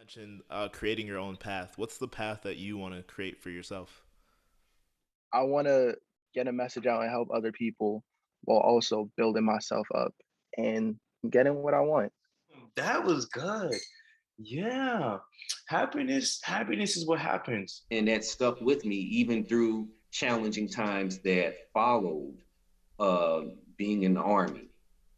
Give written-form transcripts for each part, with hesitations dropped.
mentioned creating your own path. What's the path that you want to create for yourself? I want to get a message out and help other people while also building myself up and getting what I want. That was good. Yeah. Happiness is what happens. And that stuck with me even through challenging times that followed uh, being in the army,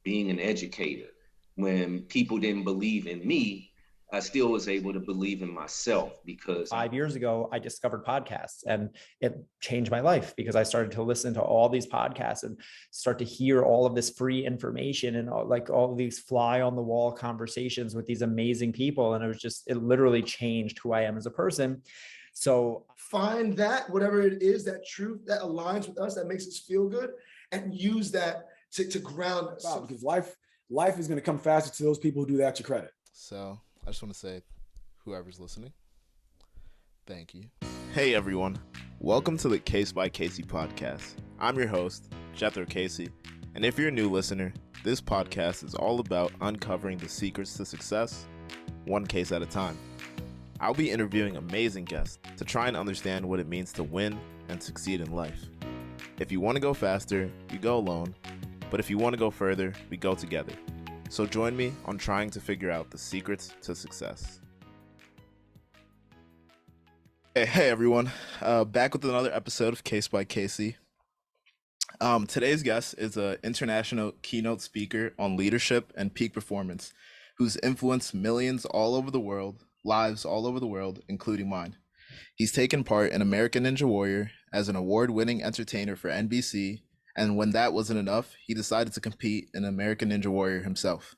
being an educator. When people didn't believe in me, I still was able to believe in myself because 5 years ago, I discovered podcasts and it changed my life because I started to listen to all these podcasts and start to hear all of this free information and all these fly on the wall conversations with these amazing people. And it literally changed who I am as a person. So find that, whatever it is, that truth that aligns with us, that makes us feel good, and use that to ground us. Wow, because life is going to come faster to those people who do that to credit. So I just want to say, whoever's listening, thank you. Hey everyone, welcome to the Case by Casey podcast. I'm your host, Jethro Casey, and if you're a new listener, this podcast is all about uncovering the secrets to success, one case at a time. I'll be interviewing amazing guests to try and understand what it means to win and succeed in life. If you want to go faster, you go alone, but if you want to go further, we go together. So join me on trying to figure out the secrets to success. Hey everyone, back with another episode of Case by Casey. Today's guest is an international keynote speaker on leadership and peak performance, who's influenced millions all over the world, lives all over the world, including mine. He's taken part in American Ninja Warrior as an award-winning entertainer for NBC, and when that wasn't enough, he decided to compete in American Ninja Warrior himself.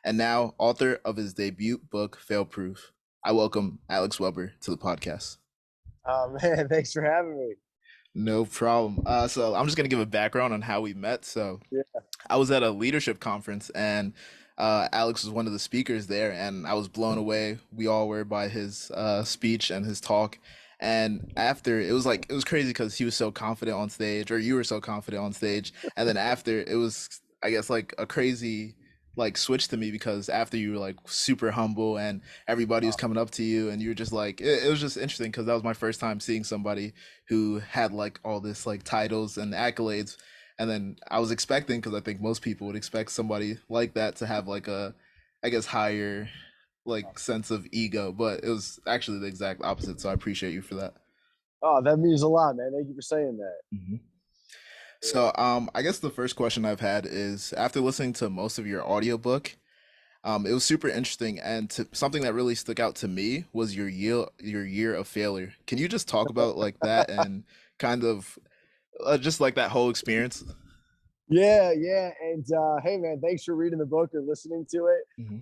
And now, author of his debut book, Fail Proof. I welcome Alex Weber to the podcast. Man, thanks for having me. No problem. So I'm just going to give a background on how we met. So Yeah. I was at a leadership conference and Alex was one of the speakers there, and I was blown away. We all were by his speech and his talk. And after, it was crazy because he was so confident on stage, or you were so confident on stage. And then after, it was, I guess, like a crazy switch to me, because after you were like super humble and everybody was coming up to you and you were just like, it was just interesting because that was my first time seeing somebody who had like all this like titles and accolades. And then I was expecting, because I think most people would expect somebody like that to have like a, I guess, higher like sense of ego, but it was actually the exact opposite. So I appreciate you for that. Oh, that means a lot, man. Thank you for saying that. Mm-hmm. So I guess the first question I've had is, after listening to most of your audiobook, it was super interesting, and something that really stuck out to me was your year of failure. Can you just talk about like that and kind of just like that whole experience? Yeah. And hey, man, thanks for reading the book or listening to it. Mhm.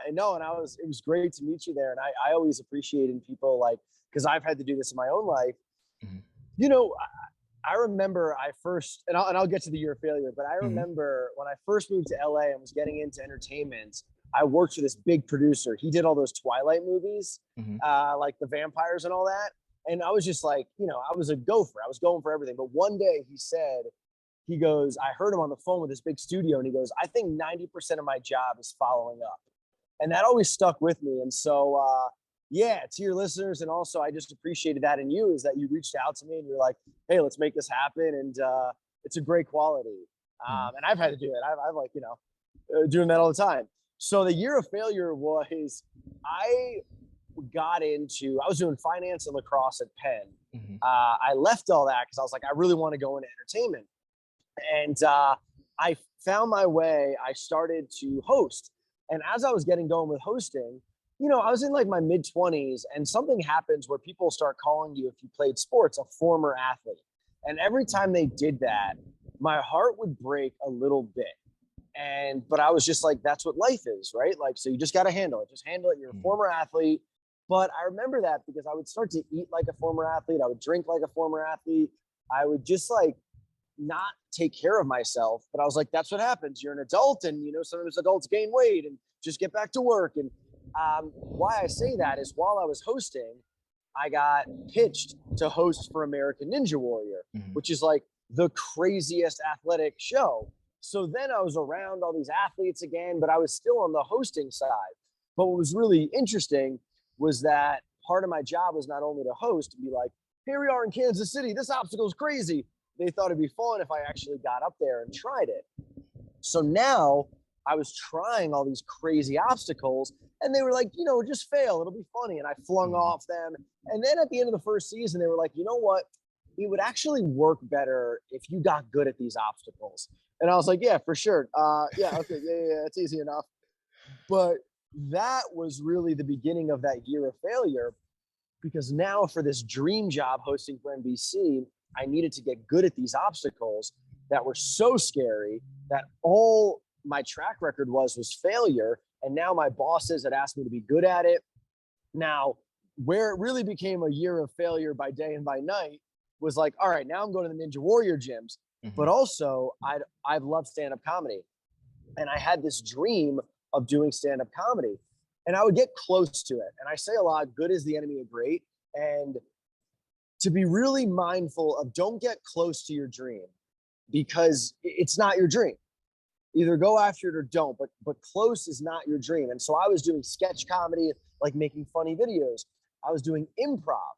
And it was great to meet you there. And I always appreciate in people because I've had to do this in my own life. Mhm. You know, I remember I'll get to the year of failure, but I Mhm. remember when I first moved to LA and was getting into entertainment, I worked for this big producer. He did all those Twilight movies, Mhm. like the vampires and all that. And I was just like, I was a gopher. I was going for everything. But one day he goes, I heard him on the phone with this big studio, and he goes, I think 90% of my job is following up. And that always stuck with me. And so, to your listeners, and also I just appreciated that in you, is that you reached out to me and you're like, hey, let's make this happen. And it's a great quality. And I've had to do it. I'm doing that all the time. So the year of failure was, I was doing finance and lacrosse at Penn. Mhm. I left all that because I was like, I really want to go into entertainment. And I found my way. I started to host. And as I was getting going with hosting, I was in like my mid 20s, and something happens where people start calling you, if you played sports, a former athlete. And every time they did that, my heart would break a little bit. But I was just like, that's what life is, right? Like, so you just got to handle it. Just handle it. You're a former athlete. But I remember that because I would start to eat like a former athlete. I would drink like a former athlete. I would just like not take care of myself. But I was like, that's what happens. You're an adult, and sometimes adults gain weight, and just get back to work. And why I say that is, while I was hosting, I got pitched to host for American Ninja Warrior, which is like the craziest athletic show. So then I was around all these athletes again, but I was still on the hosting side. But what was really interesting was that part of my job was not only to host and be like, here we are in Kansas City, this obstacle is crazy. They thought it'd be fun if I actually got up there and tried it. So now I was trying all these crazy obstacles and they were like, just fail, it'll be funny. And I flung off them. And then at the end of the first season, they were like, you know what? It would actually work better if you got good at these obstacles. And I was like, yeah, for sure. Yeah, okay, yeah, it's easy enough. But that was really the beginning of that year of failure, because now for this dream job hosting for NBC, I needed to get good at these obstacles that were so scary that all my track record was failure. And now my bosses had asked me to be good at it. Now, where it really became a year of failure by day and by night was like, all right, now I'm going to the Ninja Warrior gyms, but also I've loved stand-up comedy. And I had this dream of doing stand-up comedy, and I would get close to it. And I say a lot, good is the enemy of great. And to be really mindful of, don't get close to your dream, because it's not your dream. Either go after it or don't, but close is not your dream. And so I was doing sketch comedy, like making funny videos. I was doing improv.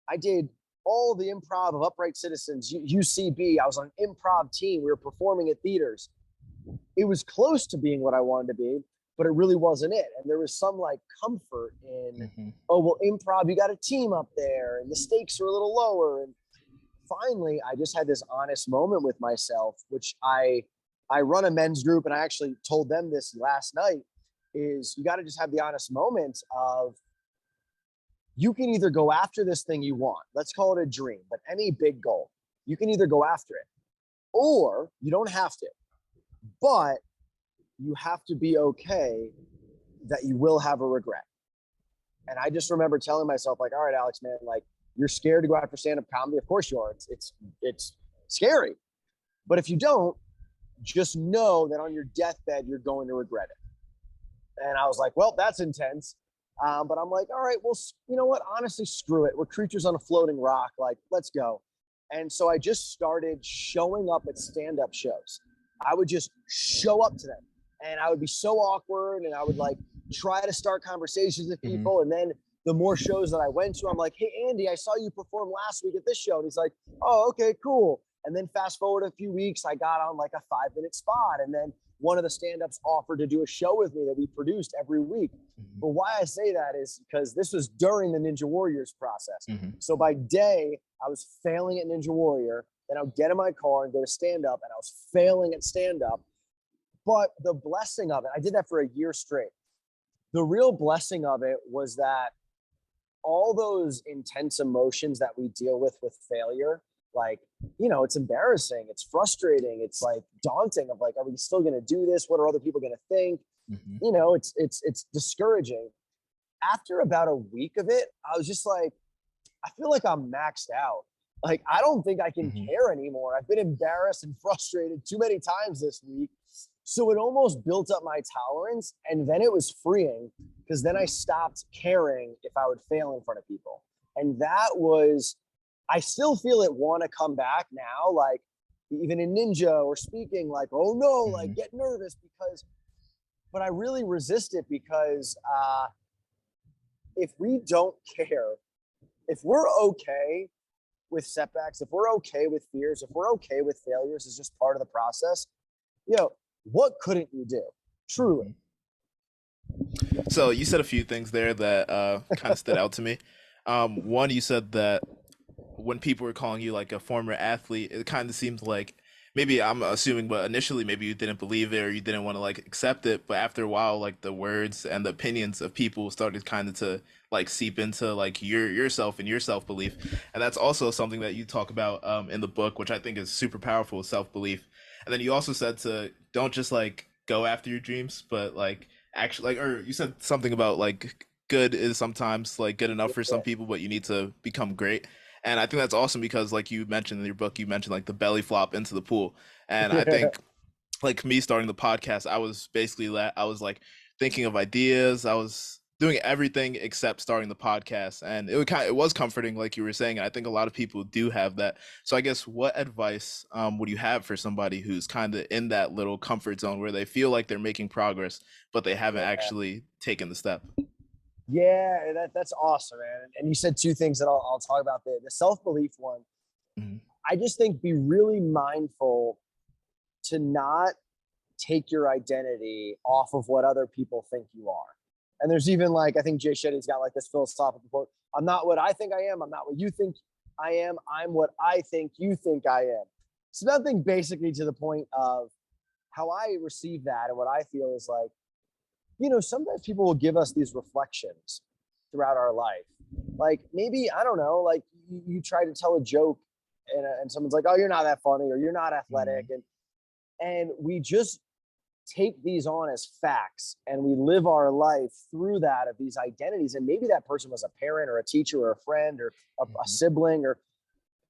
I did all the improv of Upright Citizens, UCB. I was on an improv team. We were performing at theaters. It was close to being what I wanted to be, but it really wasn't it. And there was some like comfort in, oh, well, improv, you got a team up there and the stakes are a little lower. And finally, I just had this honest moment with myself, which I run a men's group, and I actually told them this last night, is you got to just have the honest moment of, you can either go after this thing you want, let's call it a dream, but any big goal, you can either go after it, or you don't have to, but you have to be okay that you will have a regret. And I just remember telling myself, like, all right, Alex, man, like, you're scared to go after stand-up comedy. Of course you are. It's scary. But if you don't, just know that on your deathbed, you're going to regret it. And I was like, well, that's intense. But I'm like, all right, well, you know what? Honestly, screw it. We're creatures on a floating rock. Like, let's go. And so I just started showing up at stand-up shows. I would just show up to them, and I would be so awkward, and I would like try to start conversations with people. And then the more shows that I went to, I'm like, hey, Andy, I saw you perform last week at this show. And he's like, oh, okay, cool. And then fast forward a few weeks, I got on like a 5-minute spot. And then one of the stand-ups offered to do a show with me that we produced every week. But why I say that is because this was during the Ninja Warriors process. So by day, I was failing at Ninja Warrior. Then I would get in my car and go to stand-up, and I was failing at stand-up. But the blessing of it, I did that for a year straight. The real blessing of it was that all those intense emotions that we deal with failure, like, it's embarrassing, it's frustrating, it's like daunting of like, are we still going to do this? What are other people going to think? It's discouraging. After about a week of it, I was just like, I feel like I'm maxed out. Like, I don't think I can care anymore. I've been embarrassed and frustrated too many times this week. So it almost built up my tolerance. And then it was freeing, because then I stopped caring if I would fail in front of people. And that was, I still feel it want to come back now, like even in Ninja or speaking, like, oh no, like get nervous, but I really resist it, because if we don't care, if we're okay with setbacks, if we're okay with fears, if we're okay with failures as just part of the process, what couldn't you do? Truly. So you said a few things there that kind of stood out to me. One, you said that when people were calling you like a former athlete, it kind of seemed like, maybe I'm assuming, but initially maybe you didn't believe it or you didn't want to like accept it. But after a while, like the words and the opinions of people started kind of to like seep into like yourself and your self-belief. And that's also something that you talk about in the book, which I think is super powerful, self-belief. And then you also said to don't just like go after your dreams, but like actually like, or you said something about like good is sometimes like good enough for some people, but you need to become great. And I think that's awesome, because like you mentioned in your book, you mentioned like the belly flop into the pool. And I think like me starting the podcast, I was basically I was like thinking of ideas. I was doing everything except starting the podcast. And it was comforting, like you were saying. And I think a lot of people do have that. So I guess what advice would you have for somebody who's kind of in that little comfort zone where they feel like they're making progress, but they haven't actually taken the step? Yeah, that's awesome, man. And you said two things that I'll talk about. The self-belief one. Mhm. I just think be really mindful to not take your identity off of what other people think you are. And there's even like, I think Jay Shetty's got like this philosophical quote, I'm not what I think I am. I'm not what you think I am. I'm what I think you think I am. So nothing basically to the point of how I receive that and what I feel is like, you know, sometimes people will give us these reflections throughout our life. Like maybe, I don't know, like you try to tell a joke and someone's like, oh, you're not that funny or you're not athletic. And we just take these on as facts and we live our life through that of these identities. And maybe that person was a parent or a teacher or a friend or a sibling or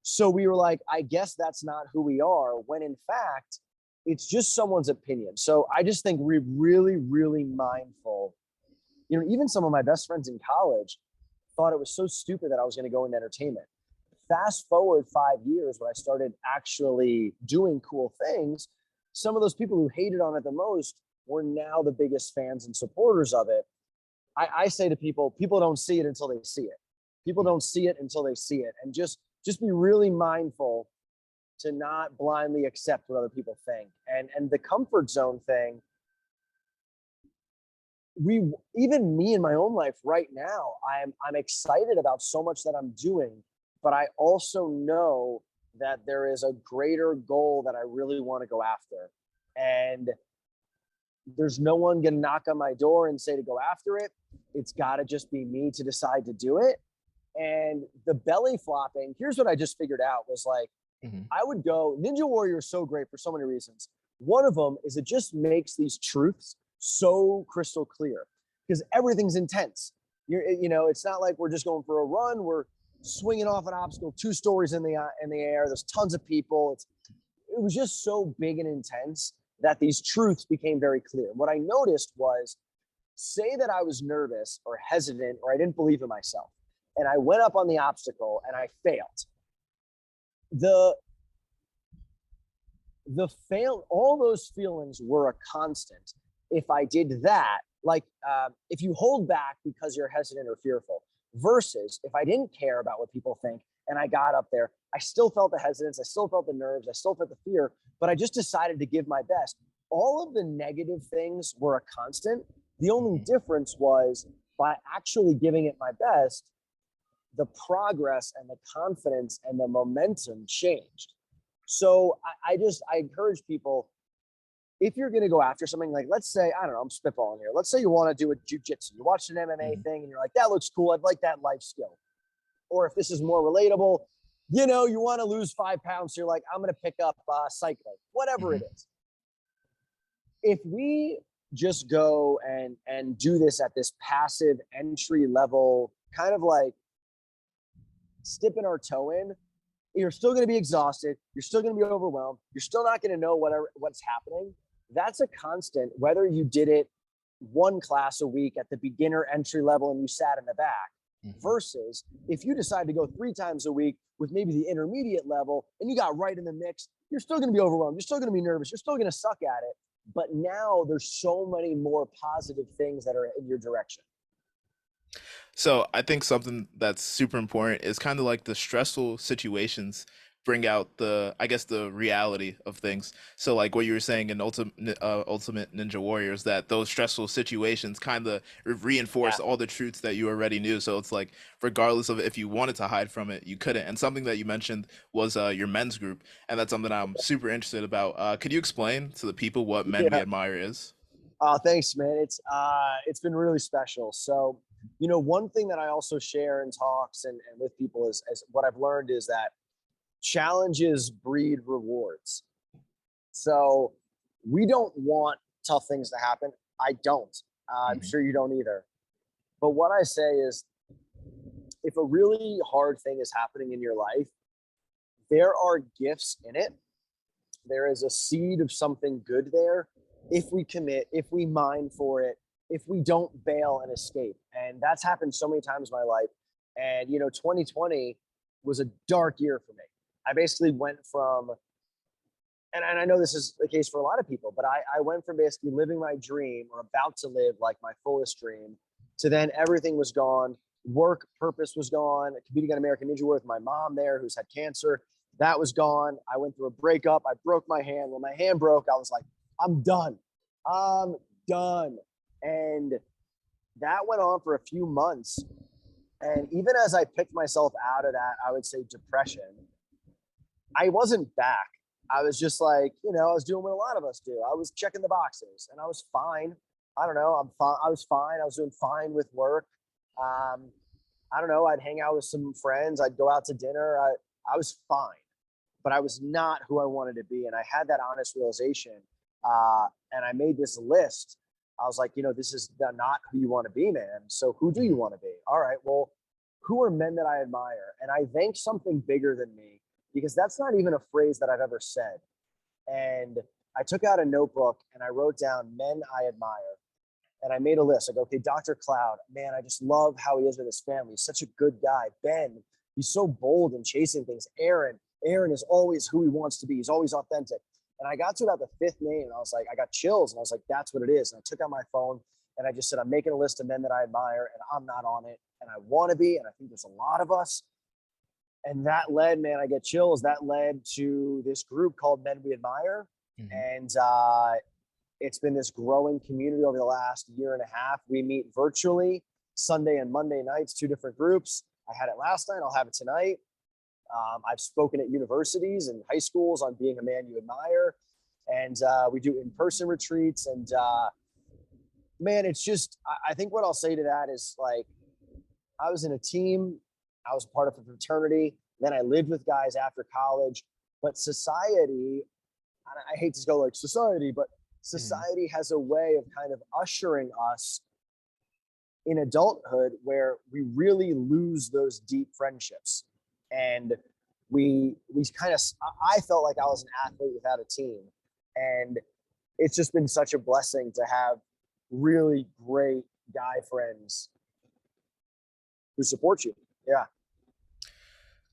so we were like, I guess that's not who we are, when in fact, it's just someone's opinion. So I just think we're really, really mindful. You know, even some of my best friends in college thought it was so stupid that I was going to go into entertainment. Fast forward 5 years when I started actually doing cool things, some of those people who hated on it the most were now the biggest fans and supporters of it. I say to people, people don't see it until they see it. People don't see it until they see it. And just be really mindful to not blindly accept what other people think. And the comfort zone thing, even me in my own life right now, I'm excited about so much that I'm doing, but I also know that there is a greater goal that I really want to go after. And there's no one going to knock on my door and say to go after it. It's got to just be me to decide to do it. And the belly flopping, here's what I just figured out was like, I would go, Ninja Warrior is so great for so many reasons. One of them is it just makes these truths so crystal clear because everything's intense. You know, it's not like we're just going for a run. We're swinging off an obstacle, 2 stories in the air. There's tons of people. It was just so big and intense that these truths became very clear. What I noticed was, say that I was nervous or hesitant or I didn't believe in myself, and I went up on the obstacle and I failed. All those feelings were a constant. If I did that, like if you hold back because you're hesitant or fearful, versus if I didn't care about what people think and I got up there, I still felt the hesitance, I still felt the nerves, I still felt the fear, but I just decided to give my best. All of the negative things were a constant. The only difference was by actually giving it my best, the progress and the confidence and the momentum changed. So I encourage people, if you're going to go after something, like, let's say, I don't know, I'm spitballing here. Let's say you want to do a jujitsu. You watch an MMA thing and you're like, that looks cool. I'd like that life skill. Or if this is more relatable, you know, you want to lose 5 pounds. So you're like, I'm going to pick up cycling, whatever it is. If we just go and do this at this passive entry level, kind of like dipping our toe in, you're still going to be exhausted. You're still going to be overwhelmed. You're still not going to know what's happening. That's a constant, whether you did it 1 class a week at the beginner entry level and you sat in the back, versus if you decide to go 3 times a week with maybe the intermediate level and you got right in the mix, you're still going to be overwhelmed. You're still going to be nervous. You're still going to suck at it. But now there's so many more positive things that are in your direction. So I think something that's super important is kind of like the stressful situations bring out I guess the reality of things. So like what you were saying in Ultimate Ninja Warriors, that those stressful situations kind of reinforce all the truths that you already knew. So it's like, regardless of if you wanted to hide from it, you couldn't. And something that you mentioned was your men's group, and that's something I'm super interested about. Could you explain to the people what Men We Admire is? Thanks, man. It's been really special. So, you know, one thing that I also share in talks and with people is what I've learned is that challenges breed rewards. So we don't want tough things to happen. I don't. I'm sure you don't either. But what I say is, if a really hard thing is happening in your life, there are gifts in it. There is a seed of something good there. If we commit, if we mine for it, if we don't bail and escape. And that's happened so many times in my life. And, you know, 2020 was a dark year for me. I basically went from, and I know this is the case for a lot of people, but I went from basically living my dream or about to live like my fullest dream to then everything was gone. Work purpose was gone. Competing on American Ninja with my mom there, who's had cancer, that was gone. I went through a breakup. I broke my hand. When my hand broke, I was like, I'm done. I'm done. And that went on for a few months. And even as I picked myself out of that, I would say depression, I wasn't back. I was just like, you know, I was doing what a lot of us do. I was checking the boxes and I was fine. I don't know. I'm fine. I was fine. I was doing fine with work. I don't know. I'd hang out with some friends. I'd go out to dinner. I was fine, but I was not who I wanted to be. And I had that honest realization. And I made this list. I was like, you know, this is not who you want to be, man. So who do you want to be? All right, well, who are men that I admire? And I think something bigger than me, because that's not even a phrase that I've ever said. And I took out a notebook and I wrote down men I admire. And I made a list. I go, okay, Dr. Cloud, man, I just love how he is with his family. He's such a good guy. Ben, he's so bold and chasing things. Aaron is always who he wants to be. He's always authentic. And I got to about the fifth name and I was like, I got chills. And I was like, that's what it is. And I took out my phone and I just said, I'm making a list of men that I admire and I'm not on it. And I want to be. And I think there's a lot of us. And that led, man, I get chills. That led to this group called Men We Admire. Mm-hmm. And it's been this growing community over the last year and a half. We meet virtually Sunday and Monday nights, 2 different groups. I had it last night. I'll have it tonight. I've spoken at universities and high schools on being a man you admire. And we do in-person retreats. And man, it's just, I think what I'll say to that is, like, I was in a team. I was part of a fraternity. Then I lived with guys after college. But society, I hate to go like society, but society has a way of kind of ushering us in adulthood where we really lose those deep friendships. And we kind of, I felt like I was an athlete without a team. And it's just been such a blessing to have really great guy friends who support you. Yeah.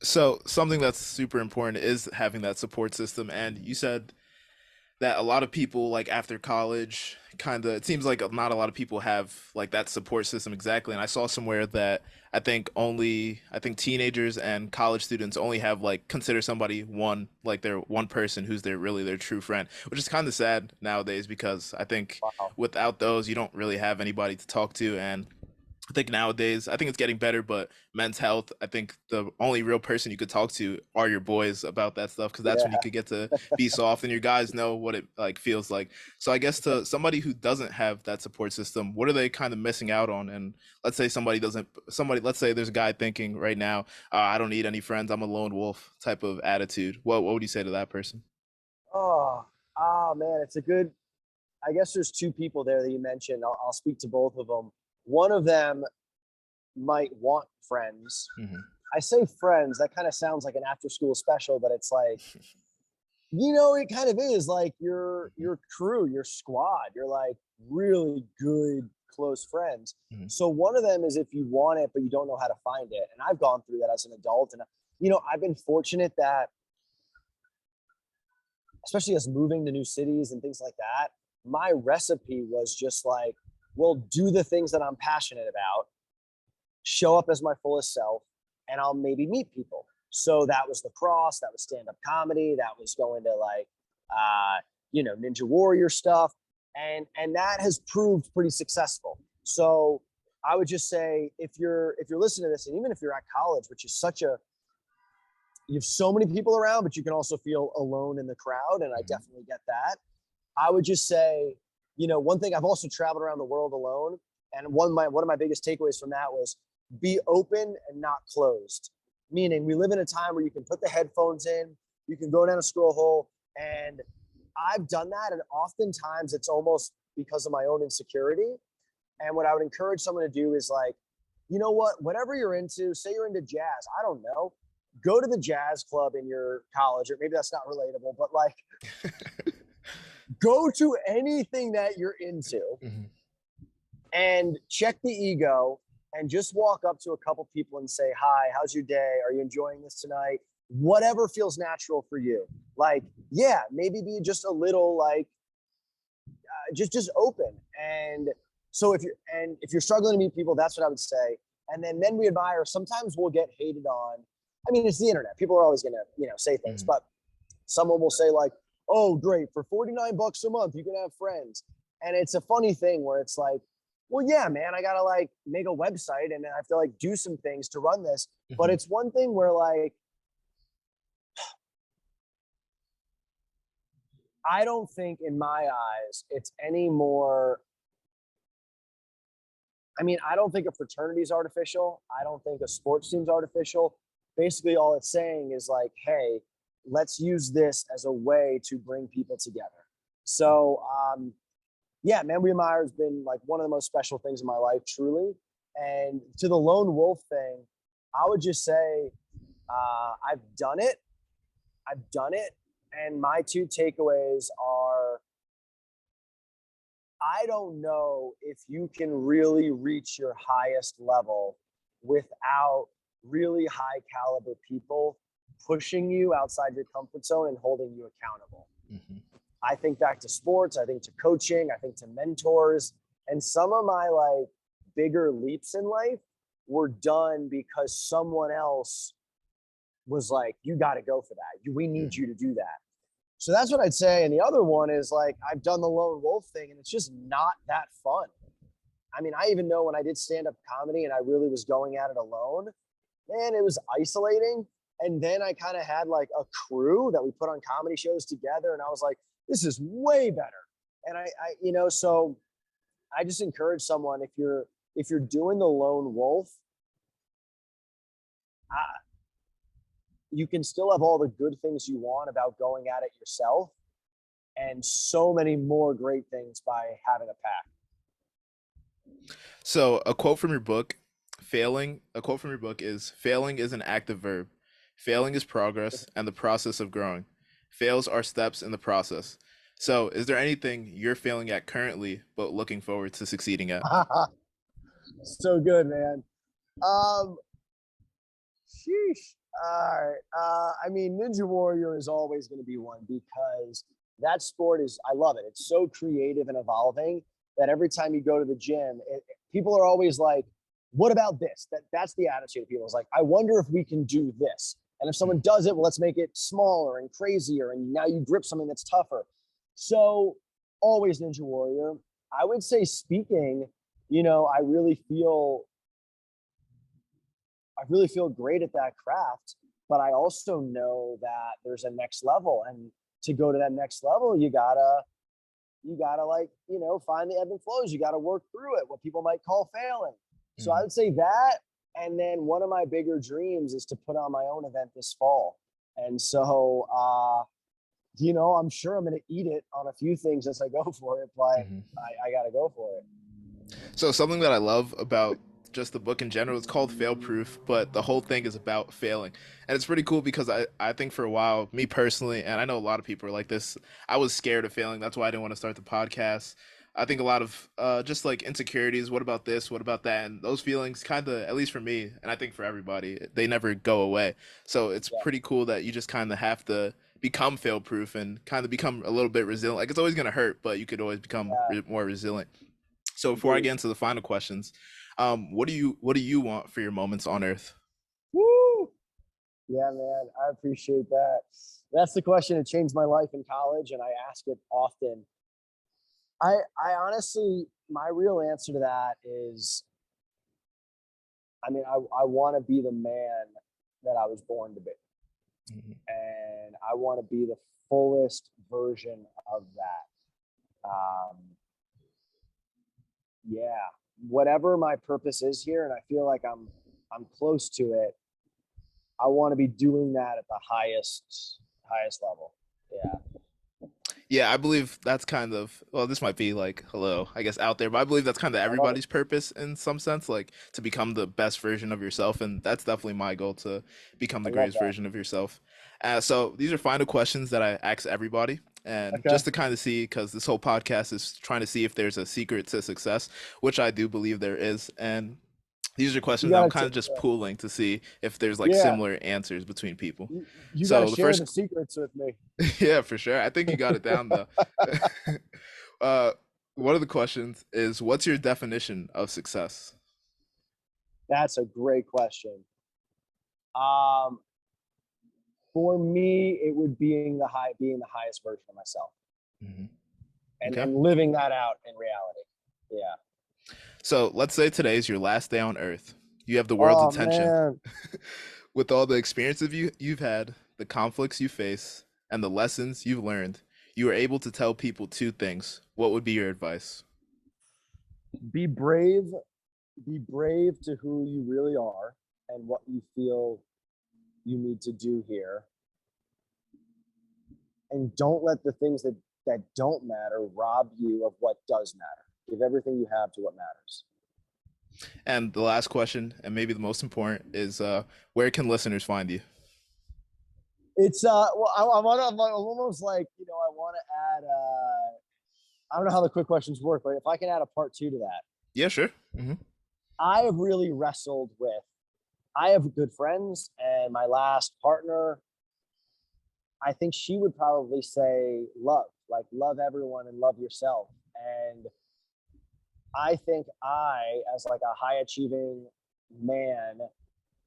So something that's super important is having that support system. And you said that a lot of people, like, after college, kind of, it seems like not a lot of people have like that support system exactly. And I saw somewhere that I think teenagers and college students only have, like, consider somebody one, like their one person who's their true friend, which is kind of sad nowadays, because I think without those, you don't really have anybody to talk to. And I think nowadays, I think it's getting better, but men's health, I think the only real person you could talk to are your boys about that stuff, because that's when you could get to be soft and your guys know what it like feels like. So I guess to somebody who doesn't have that support system, what are they kind of missing out on? And let's say let's say there's a guy thinking right now, I don't need any friends, I'm a lone wolf type of attitude. What would you say to that person? Oh man, it's a good, I guess there's 2 people there that you mentioned. I'll speak to both of them. One of them might want friends. Mm-hmm. I say friends, that kind of sounds like an after school special, but it's like, you know, it kind of is like your crew, your squad, you're like really good, close friends. Mm-hmm. So one of them is if you want it, but you don't know how to find it. And I've gone through that as an adult. And, you know, I've been fortunate that, especially as moving to new cities and things like that, my recipe was just like, well, do the things that I'm passionate about, show up as my fullest self, and I'll maybe meet people. So that was lacrosse, that was stand-up comedy, that was going to like, Ninja Warrior stuff. And that has proved pretty successful. So I would just say, if you're listening to this, and even if you're at college, which is you have so many people around, but you can also feel alone in the crowd. And I definitely get that. I would just say, you know, one thing, I've also traveled around the world alone. And one of my biggest takeaways from that was be open and not closed. Meaning we live in a time where you can put the headphones in, you can go down a scroll hole. And I've done that. And oftentimes it's almost because of my own insecurity. And what I would encourage someone to do is, like, you know what, whatever you're into, say you're into jazz, I don't know, go to the jazz club in your college, or maybe that's not relatable, but like, go to anything that you're into and check the ego and just walk up to a couple people and say, hi, how's your day? Are you enjoying this tonight? Whatever feels natural for you. Like, yeah, maybe be just a little like, just open and So if you're struggling to meet people, that's what I would say. And then men we admire, sometimes we'll get hated on. I mean, it's the internet. People are always going to, say things, but someone will say like, oh, great, for $49 a month, you can have friends. And it's a funny thing where it's like, well, yeah, man, I got to like make a website and I have to like do some things to run this. But it's one thing where like, I don't think in my eyes, it's any more. I mean, I don't think a fraternity is artificial. I don't think a sports team's artificial. Basically, all it's saying is like, hey, let's use this as a way to bring people together. So, yeah, Man We Admire has been like one of the most special things in my life, truly. And to the lone wolf thing, I would just say, I've done it. And my two takeaways are, I don't know if you can really reach your highest level without really high caliber people pushing you outside your comfort zone and holding you accountable. I think back to sports, I think to coaching, I think to mentors, and some of my like bigger leaps in life were done because someone else was like, you got to go for that. We need you to do that. So that's what I'd say. And the other one is like, I've done the lone wolf thing and it's just not that fun. I mean, I even know when I did stand-up comedy and I really was going at it alone, man, it was isolating. And then I kind of had like a crew that we put on comedy shows together. And I was like, this is way better. And I so I just encourage someone, if you're doing the lone wolf, you can still have all the good things you want about going at it yourself and so many more great things by having a pack. So a quote from your book is, failing is an active verb. Failing is progress and the process of growing. Fails are steps in the process. So is there anything you're failing at currently, but looking forward to succeeding at? So good, man. Sheesh. All right. I mean, Ninja Warrior is always going to be one because that sport I love it. It's so creative and evolving that every time you go to the gym, people are always like, what about this? That's the attitude of people. It's like, I wonder if we can do this. And if someone does it, well, let's make it smaller and crazier. And now you grip something that's tougher. So always Ninja Warrior. I would say speaking, I really feel great at that craft, but I also know that there's a next level, and to go to that next level, you gotta like, find the ebb and flows. You gotta work through it, what people might call failing. So I would say that. And then one of my bigger dreams is to put on my own event this fall. And so, I'm sure I'm going to eat it on a few things as I go for it, but I got to go for it. So something that I love about just the book in general, it's called Fail Proof, but the whole thing is about failing. And it's pretty cool because I think for a while, me personally, and I know a lot of people are like this, I was scared of failing. That's why I didn't want to start the podcast. I think a lot of just like insecurities, what about this, what about that? And those feelings kind of, at least for me, and I think for everybody, they never go away. So it's pretty cool that you just kind of have to become fail proof and kind of become a little bit resilient. Like, it's always going to hurt, but you could always become more resilient. So before I get into the final questions, what do you want for your moments on Earth? Woo! Yeah, man, I appreciate that. That's the question that changed my life in college, and I ask it often. I honestly, my real answer to that is, I mean, I want to be the man that I was born to be. And I want to be the fullest version of that. Whatever my purpose is here, and I feel like I'm close to it, I want to be doing that at the highest level. Yeah, I believe that's kind of, well, this might be like, I guess out there, but I believe that's kind of everybody's purpose in some sense, like to become the best version of yourself. And that's definitely my goal, to become the greatest version of yourself. So these are final questions that I ask everybody. And just to kind of see, because this whole podcast is trying to see if there's a secret to success, which I do believe there is. And these are questions that I'm kind of just pooling to see if there's like similar answers between people. You gotta share the secrets with me. Yeah, for sure. I think you got it down though. one of the questions is, what's your definition of success? That's a great question. For me, it would being the highest version of myself, Mhm. and Okay. and living that out in reality. Yeah. So let's say today is your last day on Earth. You have the world's Oh attention. man. With all the experiences you've had, the conflicts you face, and the lessons you've learned, you are able to tell people two things. What would be your advice? Be brave. Be brave to who you really are and what you feel you need to do here. And don't let the things that don't matter rob you of what does matter. Give everything you have to what matters. And the last question, and maybe the most important, is where can listeners find you? It's well, I'm almost like, I want to add I don't know how the quick questions work, but if I can add a part 2 to that. Yeah, sure. Mm-hmm. I have really wrestled with, I have good friends, and my last partner, I think she would probably say love, like love everyone and love yourself. And I think as like a high achieving man,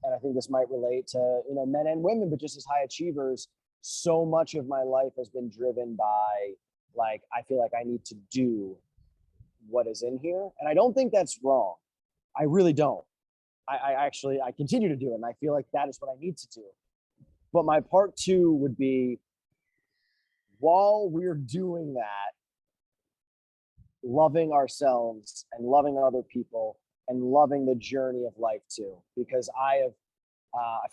and I think this might relate to, men and women, but just as high achievers, so much of my life has been driven by, like, I feel like I need to do what is in here. And I don't think that's wrong. I really don't. I continue to do it, and I feel like that is what I need to do. But my part 2 would be, while we're doing that, loving ourselves and loving other people and loving the journey of life too. Because I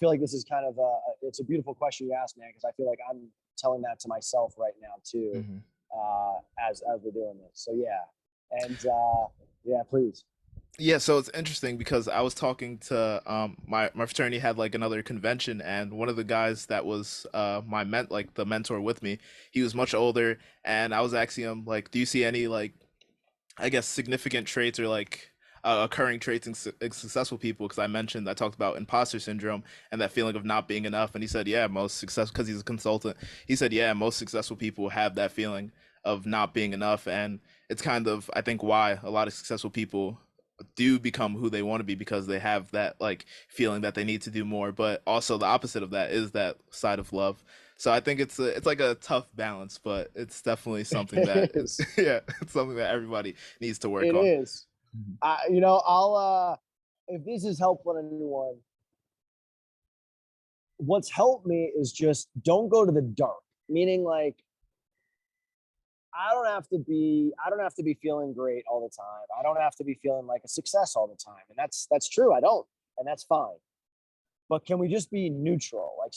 feel like this is kind of it's a beautiful question you asked, man, because I feel like I'm telling that to myself right now too, as we're doing this. So yeah, and yeah, please. Yeah, so it's interesting because I was talking to my fraternity had like another convention, and one of the guys that was the mentor with me, he was much older, and I was asking him like, do you see any like, I guess, significant traits or like occurring traits in successful people? Because I talked about imposter syndrome and that feeling of not being enough, and he said, yeah, most success, because he's a consultant. He said, yeah, most successful people have that feeling of not being enough, and it's kind of, I think, why a lot of successful people do become who they want to be, because they have that like feeling that they need to do more. But also the opposite of that is that side of love. So I think it's like a tough balance, but it's definitely something that is yeah, it's something that everybody needs to work It on. is. I'll if this is helpful to anyone, what's helped me is just don't go to the dark. Meaning, like, I don't have to be feeling great all the time. I don't have to be feeling like a success all the time. And that's true. I don't. And that's fine. But can we just be neutral? Like,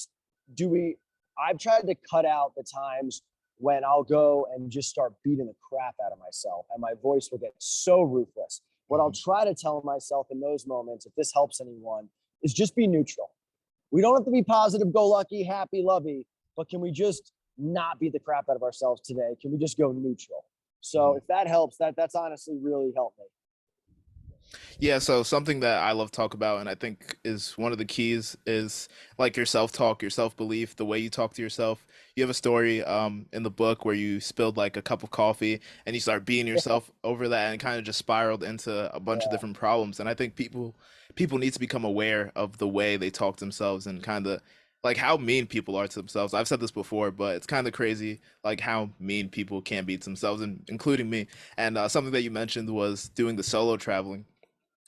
I've tried to cut out the times when I'll go and just start beating the crap out of myself, and my voice will get so ruthless. What I'll try to tell myself in those moments, if this helps anyone, is just be neutral. We don't have to be positive, go lucky, happy, lovey, but can we just not beat the crap out of ourselves today? Can we just go neutral? So if that helps, that's honestly really helped me. Yeah, so something that I love to talk about, and I think is one of the keys, is like your self-talk, your self-belief, the way you talk to yourself. You have a story in the book where you spilled like a cup of coffee and you start beating yourself over that, and it kind of just spiraled into a bunch of different problems. And I think people need to become aware of the way they talk to themselves, and kind of like how mean people are to themselves. I've said this before, but it's kind of crazy like how mean people can be to themselves, and including me. And something that you mentioned was doing the solo traveling.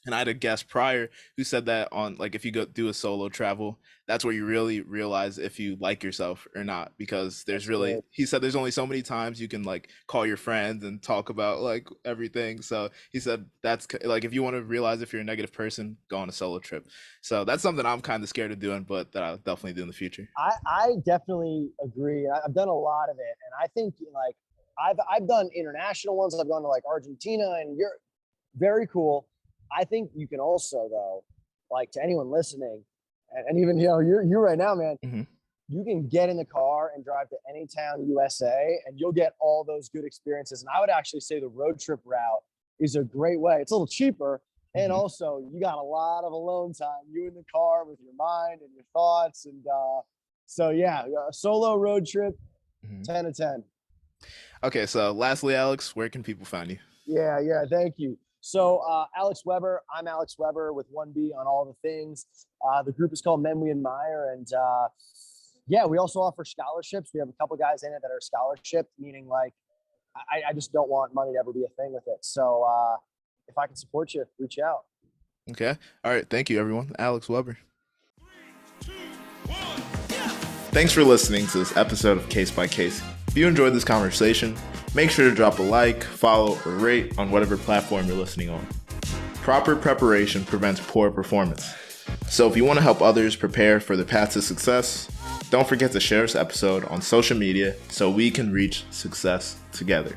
And I had a guest prior who said that, on like, if you go do a solo travel, that's where you really realize if you like yourself or not, because he said there's only so many times you can like call your friends and talk about like everything. So he said that's like, if you want to realize if you're a negative person, go on a solo trip. So that's something I'm kind of scared of doing, but that I'll definitely do in the future. I definitely agree. I've done a lot of it, and I think, like, I've done international ones. I've gone to like Argentina and Europe. Very cool. I think you can also, though, like, to anyone listening, and even, you right now, man, you can get in the car and drive to any town USA, and you'll get all those good experiences. And I would actually say the road trip route is a great way. It's a little cheaper, and also you got a lot of alone time. You in the car with your mind and your thoughts, and so yeah, a solo road trip, 10 of 10. Okay, so lastly, Alex, where can people find you? Yeah, thank you. So Alex Weber, I'm Alex Weber with 1B on all the things. The group is called Men We Admire, and yeah, we also offer scholarships. We have a couple guys in it that are scholarship, meaning like I just don't want money to ever be a thing with it. So if I can support you, reach out. Okay. All right. Thank you, everyone. Alex Weber. Thanks for listening to this episode of Case by Case. If you enjoyed this conversation, make sure to drop a like, follow, or rate on whatever platform you're listening on. Proper preparation prevents poor performance. So if you want to help others prepare for the path to success, don't forget to share this episode on social media so we can reach success together.